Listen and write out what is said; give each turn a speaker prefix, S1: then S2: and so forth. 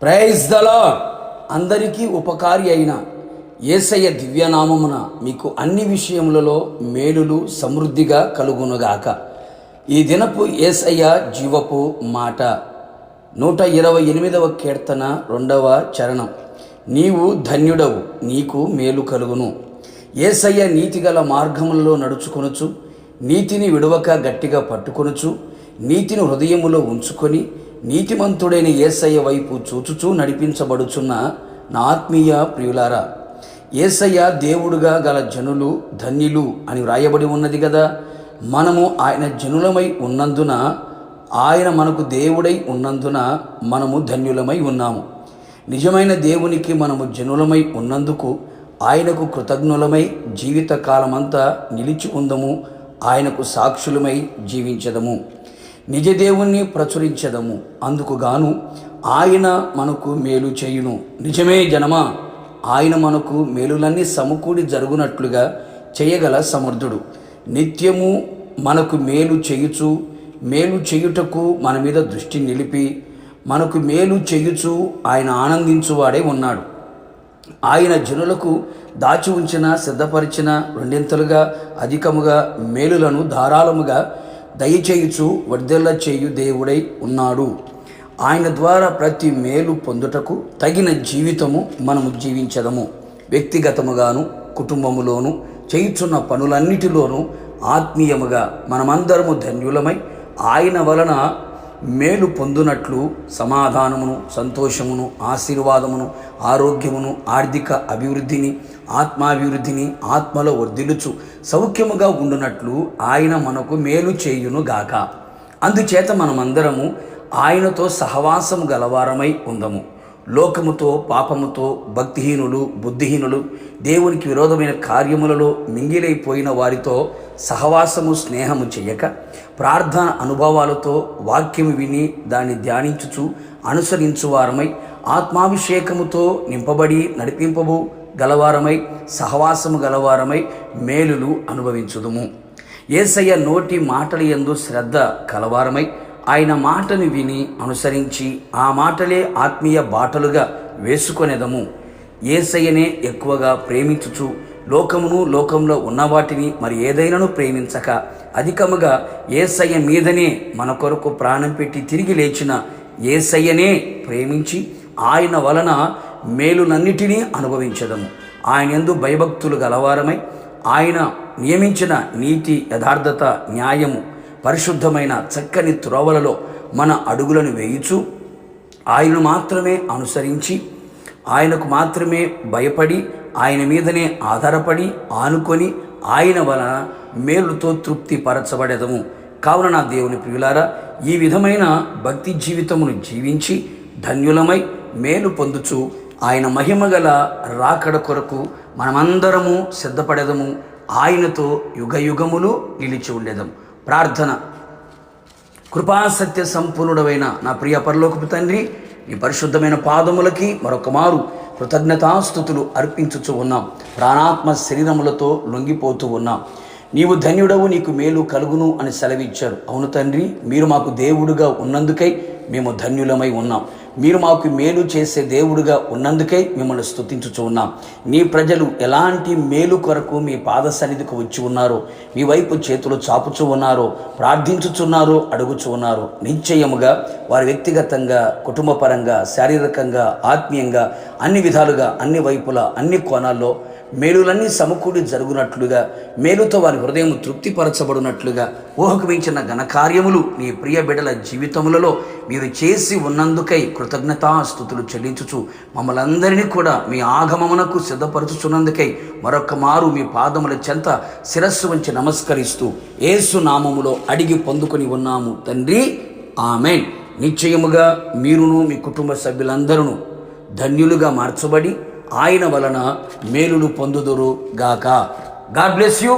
S1: Praise the lord. అందరికీ ఉపకారి అయిన యేసయ్య దివ్యనామమున మీకు అన్ని విషయములలో మేలులు సమృద్ధిగా కలుగునుగాక. ఈ దినపు యేసయ్య జీవపు మాట 128వ కీర్తన 2వ చరణం. నీవు ధన్యుడవు, నీకు మేలు కలుగును. యేసయ్య నీతిగల మార్గములలో నడుచుకొనుచు, నీతిని విడవక గట్టిగా పట్టుకొనుచు, నీతిని హృదయములో ఉంచుకొని నీతిమంతుడైన యేసయ్య వైపు చూచుచూ నడిపించబడుచున్న నా ఆత్మీయ ప్రియులారా, యేసయ్య దేవుడుగా గల జనులు ధన్యులు అని వ్రాయబడి ఉన్నది కదా. మనము ఆయన జనులమై ఉన్నందున, ఆయన మనకు దేవుడై ఉన్నందున మనము ధన్యులమై ఉన్నాము. నిజమైన దేవునికి మనము జనులమై ఉన్నందుకు ఆయనకు కృతజ్ఞులమై జీవితకాలమంతా నిలిచి ఉందము. ఆయనకు సాక్షులమై జీవించదము, నిజదేవుణ్ణి ప్రచురించదము. అందుకు గాను ఆయన మనకు మేలు చేయును. నిజమే జనమా, ఆయన మనకు మేలులన్నీ సమకూడి జరుగునట్లుగా చేయగల సమర్థుడు. నిత్యము మనకు మేలు చేయుటకు మన మీద దృష్టి నిలిపి మనకు మేలు చేయుచు ఆయన ఆనందించువాడే ఉన్నాడు. ఆయన జనులకు దాచి ఉంచిన, సిద్ధపరిచిన రెండింతలుగా అధికముగా మేలులను ధారాళముగా దయచేయుచు వర్ధిల్ల చేయు దేవుడై ఉన్నాడు. ఆయన ద్వారా ప్రతి మేలు పొందుటకు తగిన జీవితము మనము జీవించదము. వ్యక్తిగతముగాను, కుటుంబములోను, చేయుచున్న పనులన్నిటిలోనూ ఆత్మీయముగా మనమందరము ధన్యులమై ఆయన వలన మేలు పొందునట్లు సమాధానమును, సంతోషమును, ఆశీర్వాదమును, ఆరోగ్యమును, ఆర్థిక అభివృద్ధిని, ఆత్మాభివృద్ధిని, ఆత్మలో వర్ధిల్లుచు సౌఖ్యముగా ఉండునట్లు ఆయన మనకు మేలు చేయునుగాక. అందుచేత మనమందరము ఆయనతో సహవాసము గలవారమై ఉందము. లోకముతో, పాపముతో, భక్తిహీనులు, బుద్ధిహీనులు, దేవునికి విరోధమైన కార్యములలో మింగిలైపోయిన వారితో సహవాసము, స్నేహము చేయక, ప్రార్థన అనుభవాలతో వాక్యము విని దాన్ని ధ్యానించుచు అనుసరించువారమై, ఆత్మాభిషేకముతో నింపబడి నడిపింపబు గలవారమై, సహవాసము గలవారమై మేలులు అనుభవించుదుము. యేసయ్య నోటి మాటల యందు శ్రద్ధ కలవారమై ఆయన మాటను విని అనుసరించి ఆ మాటలే ఆత్మీయ బాటలుగా వేసుకొనేదము. యేసయ్యనే ఎక్కువగా ప్రేమించుచు లోకమును, లోకంలో ఉన్న వాటిని మరి ఏదైనాను ప్రేమించక, అధికముగా యేసయ్య మీదనే మన కొరకు ప్రాణం పెట్టి తిరిగి లేచిన యేసయ్యనే ప్రేమించి ఆయన వలన మేలునన్నిటినీ అనుభవించదము. ఆయన యందు భయభక్తులు గలవారమై ఆయన నియమించిన నీతి, యథార్థత, న్యాయము, పరిశుద్ధమైన చక్కని త్రోవలలో మన అడుగులను వేయుచు ఆయనను మాత్రమే అనుసరించి, ఆయనకు మాత్రమే భయపడి, ఆయన మీదనే ఆధారపడి ఆనుకొని ఆయన వలన మేలుతో తృప్తి పరచబడేదము. కావున నా దేవుని ప్రియులారా, ఈ విధమైన భక్తి జీవితమును జీవించి ధన్యులమై మేలు పొందుచు ఆయన మహిమగల రాకడ కొరకు మనమందరము సిద్ధపడేదము. ఆయనతో యుగయుగములు నిలిచి ఉండేదము. ప్రార్థన. కృపాసత్య సంపూర్ణుడవైన నా ప్రియ పరలోకపు తండ్రి, నీ పరిశుద్ధమైన పాదములకి మరొక మారు కృతజ్ఞతాస్తుతులు అర్పించుచు ఉన్నాం. ప్రాణాత్మ శరీరములతో లొంగిపోతూ ఉన్నాం. నీవు ధన్యుడవు, నీకు మేలు కలుగును అని సెలవిచ్చారు. అవును తండ్రి, మీరు మాకు దేవుడుగా ఉన్నందుకై మేము ధన్యులమై ఉన్నాం. మీరు మాకు మేలు చేసే దేవుడుగా ఉన్నందుకై మిమ్మల్ని స్తుతించుచు ఉన్నాం. నీ ప్రజలు ఎలాంటి మేలు కొరకు మీ పాద సన్నిధికి వచ్చి ఉన్నారో, మీ వైపు చేతులు చాపుచూ ఉన్నారో, ప్రార్థించుచున్నారో, అడుగుచూ ఉన్నారో, నిశ్చయముగా వారి వ్యక్తిగతంగా, కుటుంబపరంగా, శారీరకంగా, ఆత్మీయంగా, అన్ని విధాలుగా, అన్ని వైపులా, అన్ని కోణాల్లో మేలులన్నీ సమకూడి జరుగునట్లుగా, మేలుతో వారి హృదయం తృప్తిపరచబడినట్లుగా, ఊహకు మించిన ఘనకార్యములు నీ ప్రియ బిడ్డల జీవితములలో మీరు చేసి ఉన్నందుకై కృతజ్ఞతాస్తుతులు చెల్లించుచు మమ్మల్ని అందరినీ కూడా మీ ఆగమమునకు సిద్ధపరచుచున్నందుకై మరొక మారు మీ పాదముల చెంత శిరస్సు వంచి నమస్కరిస్తూ యేసు నామములో అడిగి పొందుకొని ఉన్నాము తండ్రి, ఆమేన్. నిశ్చయముగా మీరును మీ కుటుంబ సభ్యులందరూ ధన్యులుగా మార్చబడి ఆయన వలన మేలులు పొందుదురు గాక. God bless you.